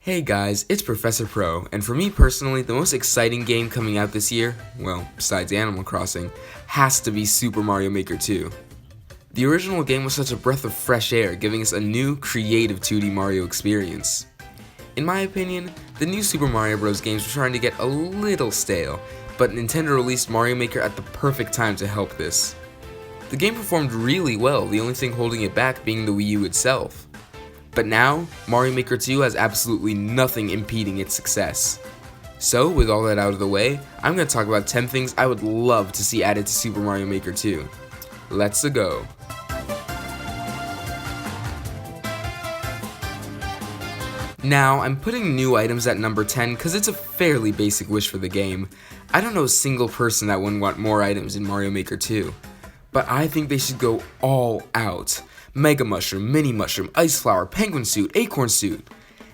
Hey guys, it's Professor Pro, and for me personally, the most exciting game coming out this year, well, besides Animal Crossing, has to be Super Mario Maker 2. The original game was such a breath of fresh air, giving us a new, creative 2D Mario experience. In my opinion, the new Super Mario Bros. Games were trying to get a little stale, but Nintendo released Mario Maker at the perfect time to help this. The game performed really well, the only thing holding it back being the Wii U itself. But now, Mario Maker 2 has absolutely nothing impeding its success. So, with all that out of the way, I'm going to talk about 10 things I would love to see added to Super Mario Maker 2. Let's go. Now, I'm putting new items at number 10 because it's a fairly basic wish for the game. I don't know a single person that wouldn't want more items in Mario Maker 2. But I think they should go all out. Mega Mushroom, Mini Mushroom, Ice Flower, Penguin Suit, Acorn Suit.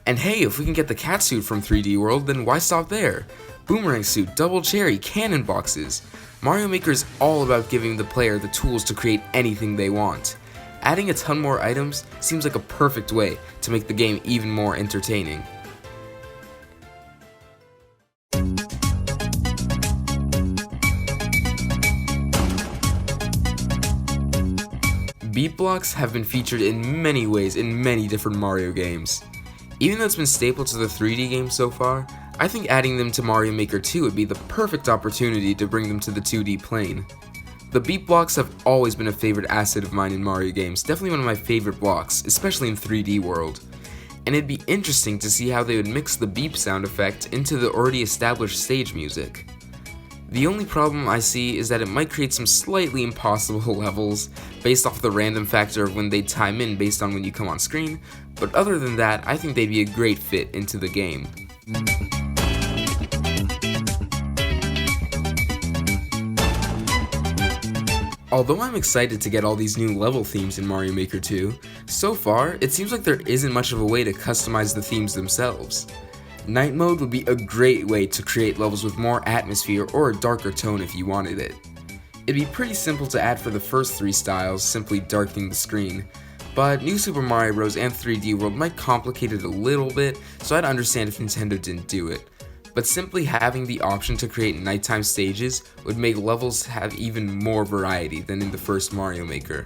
And hey, if we can get the Cat Suit from 3D World, then why stop there? Boomerang Suit, Double Cherry, Cannon Boxes. Mario Maker is all about giving the player the tools to create anything they want. Adding a ton more items seems like a perfect way to make the game even more entertaining. Beat blocks have been featured in many ways in many different Mario games. Even though it's been staple to the 3D games so far, I think adding them to Mario Maker 2 would be the perfect opportunity to bring them to the 2D plane. The beat blocks have always been a favorite asset of mine in Mario games, definitely one of my favorite blocks, especially in 3D World. And it'd be interesting to see how they would mix the beep sound effect into the already established stage music. The only problem I see is that it might create some slightly impossible levels based off the random factor of when they time in based on when you come on screen, but other than that, I think they'd be a great fit into the game. Although I'm excited to get all these new level themes in Mario Maker 2, so far, it seems like there isn't much of a way to customize the themes themselves. Night mode would be a great way to create levels with more atmosphere or a darker tone if you wanted it. It'd be pretty simple to add for the first three styles, simply darkening the screen, but New Super Mario Bros. And 3D World might complicate it a little bit, so I'd understand if Nintendo didn't do it. But simply having the option to create nighttime stages would make levels have even more variety than in the first Mario Maker.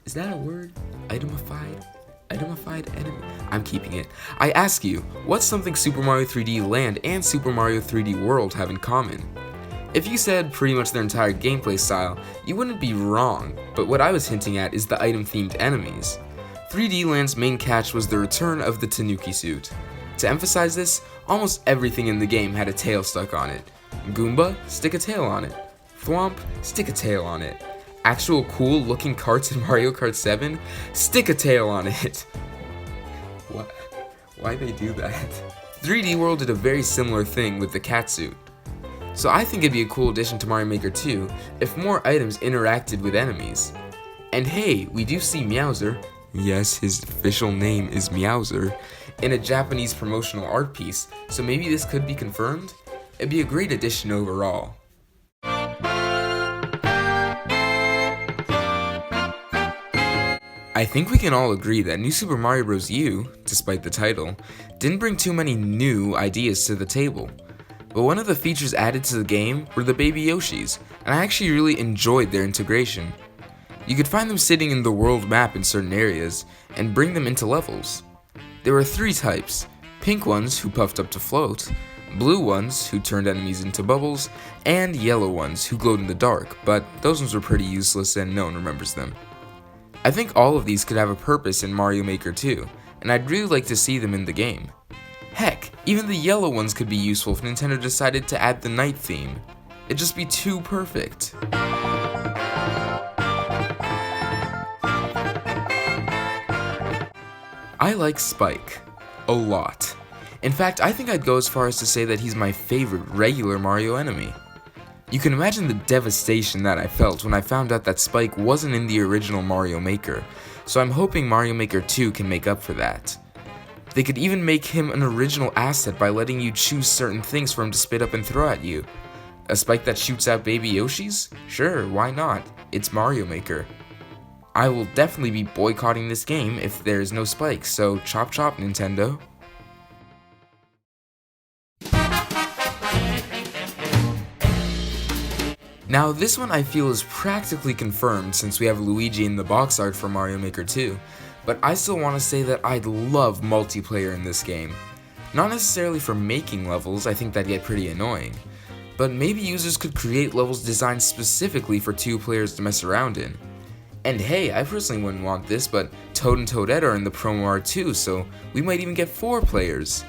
Is that a word? Itemified? Itemified Enemy? I'm keeping it. I ask you, what's something Super Mario 3D Land and Super Mario 3D World have in common? If you said pretty much their entire gameplay style, you wouldn't be wrong, but what I was hinting at is the item-themed enemies. 3D Land's main catch was the return of the Tanuki suit. To emphasize this, almost everything in the game had a tail stuck on it. Goomba? Stick a tail on it. Thwomp? Stick a tail on it. Actual cool looking carts in Mario Kart 7? Stick a tail on it. What? Why'd they do that? 3D World did a very similar thing with the cat suit. So I think it'd be a cool addition to Mario Maker 2 if more items interacted with enemies. And hey, we do see Meowser, yes, his official name is Meowser, in a Japanese promotional art piece, so maybe this could be confirmed? It'd be a great addition overall. I think we can all agree that New Super Mario Bros. U, despite the title, didn't bring too many new ideas to the table. But one of the features added to the game were the baby Yoshis, and I actually really enjoyed their integration. You could find them sitting in the world map in certain areas, and bring them into levels. There were three types: pink ones who puffed up to float, blue ones who turned enemies into bubbles, and yellow ones who glowed in the dark, but those ones were pretty useless and no one remembers them. I think all of these could have a purpose in Mario Maker 2, and I'd really like to see them in the game. Heck, even the yellow ones could be useful if Nintendo decided to add the night theme. It'd just be too perfect. I like Spike. A lot. In fact, I think I'd go as far as to say that he's my favorite regular Mario enemy. You can imagine the devastation that I felt when I found out that Spike wasn't in the original Mario Maker, so I'm hoping Mario Maker 2 can make up for that. They could even make him an original asset by letting you choose certain things for him to spit up and throw at you. A spike that shoots out baby Yoshis? Sure, why not? It's Mario Maker. I will definitely be boycotting this game if there's no spikes, so chop chop, Nintendo. Now this one I feel is practically confirmed since we have Luigi in the box art for Mario Maker 2, but I still want to say that I'd love multiplayer in this game. Not necessarily for making levels, I think that'd get pretty annoying, but maybe users could create levels designed specifically for 2 players to mess around in. And hey, I personally wouldn't want this, but Toad and Toadette are in the promo art too, so we might even get 4 players.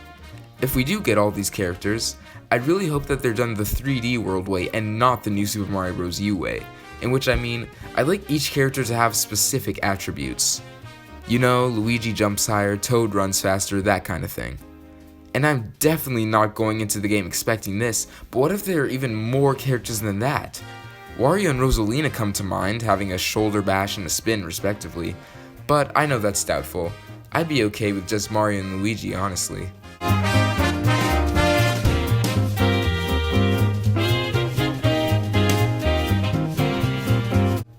If we do get all these characters, I'd really hope that they're done the 3D world way and not the new Super Mario Bros. U way, in which I mean, I'd like each character to have specific attributes. You know, Luigi jumps higher, Toad runs faster, that kind of thing. And I'm definitely not going into the game expecting this, but what if there are even more characters than that? Wario and Rosalina come to mind, having a shoulder bash and a spin respectively, but I know that's doubtful. I'd be okay with just Mario and Luigi, honestly.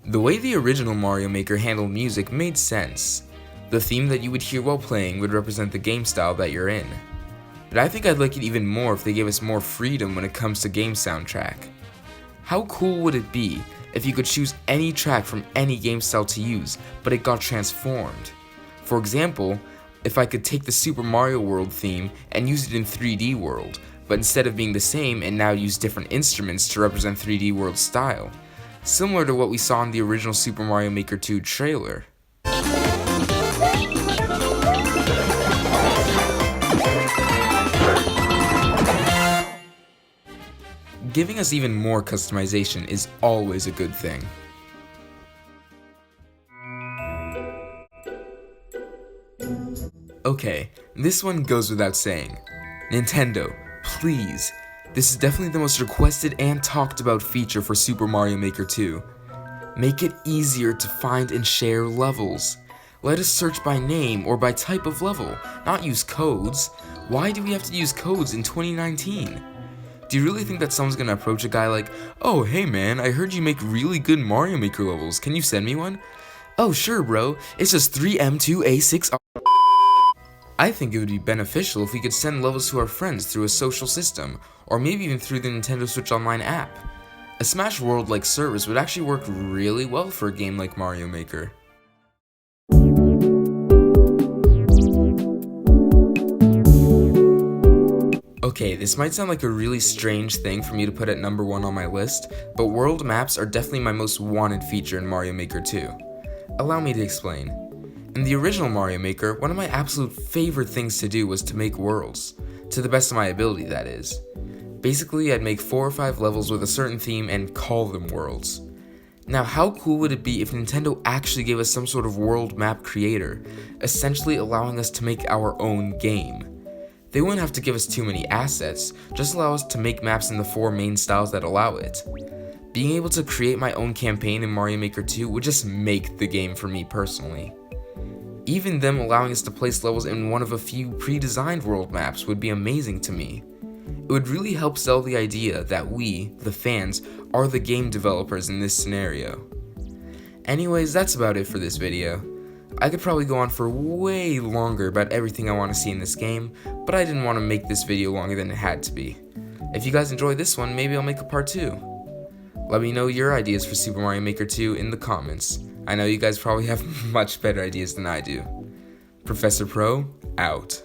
The way the original Mario Maker handled music made sense. The theme that you would hear while playing would represent the game style that you're in. But I think I'd like it even more if they gave us more freedom when it comes to game soundtrack. How cool would it be if you could choose any track from any game style to use, but it got transformed? For example, if I could take the Super Mario World theme and use it in 3D World, but instead of being the same and now use different instruments to represent 3D World style. Similar to what we saw in the original Super Mario Maker 2 trailer. Giving us even more customization is always a good thing. Okay, this one goes without saying. Nintendo, please. This is definitely the most requested and talked about feature for Super Mario Maker 2. Make it easier to find and share levels. Let us search by name or by type of level, not use codes. Why do we have to use codes in 2019? Do you really think that someone's gonna approach a guy like, "Oh hey man, I heard you make really good Mario Maker levels, can you send me one?" "Oh sure bro, it's just 3M2A6R." I think it would be beneficial if we could send levels to our friends through a social system, or maybe even through the Nintendo Switch Online app. A Smash World-like service would actually work really well for a game like Mario Maker. Okay, this might sound like a really strange thing for me to put at number 1 on my list, but world maps are definitely my most wanted feature in Mario Maker 2. Allow me to explain. In the original Mario Maker, one of my absolute favorite things to do was to make worlds. To the best of my ability, that is. Basically, I'd make 4 or 5 levels with a certain theme and call them worlds. Now, how cool would it be if Nintendo actually gave us some sort of world map creator, essentially allowing us to make our own game? They wouldn't have to give us too many assets, just allow us to make maps in the 4 main styles that allow it. Being able to create my own campaign in Mario Maker 2 would just make the game for me personally. Even them allowing us to place levels in one of a few pre-designed world maps would be amazing to me. It would really help sell the idea that we, the fans, are the game developers in this scenario. Anyways, that's about it for this video. I could probably go on for way longer about everything I want to see in this game, but I didn't want to make this video longer than it had to be. If you guys enjoyed this one, maybe I'll make a part 2. Let me know your ideas for Super Mario Maker 2 in the comments. I know you guys probably have much better ideas than I do. Professor Pro, out.